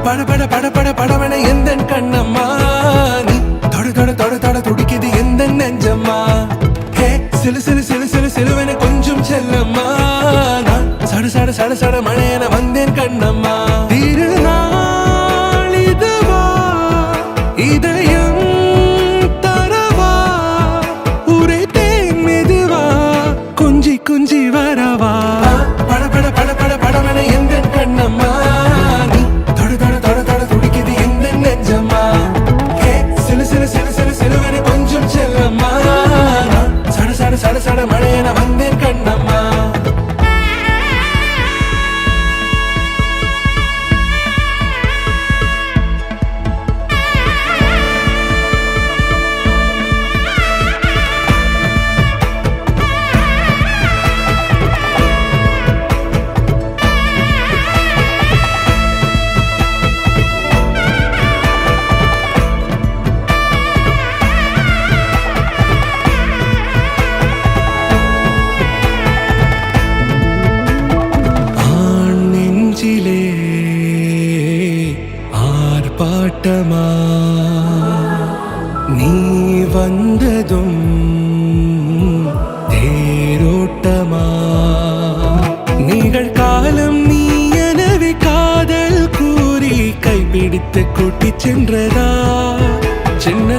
பட பட பட பட படவன எந்த கண்ணம்மா நீ தொட தொட தொட தொட துடிக்குது எந்த நெஞ்சம்மா ஹே சிலு சிலு சிலு சிலு சிலுவன கொஞ்சம் செல்லம்மா நான் சட சட சட சட மழையன வந்தேன் கண்ணம்மா திருநாள் இதுவா இதயம் தரவா உரைத்தேன் மெதுவா குஞ்சி குஞ்சி வரவா பட பட பட பட படவன எந்த கண்ணம்மா நீ தொட தொட தொட தொட துடிக்குது எந்த நெஞ்சம்மா ஹே சிலு சிலு சிலு சிலு சிலுவன கொஞ்சம் செல்லம்மா நான் சட சட சட சட மழையன வந்தேன் கண்ணம்மா ஆர்ப்பாட்டமா நீ வந்ததும் தேரோட்டமா நிகழ்காலம் நீ எனவே காதல் கூறி கைப்பிடித்து கூட்டி சென்றதா சின்ன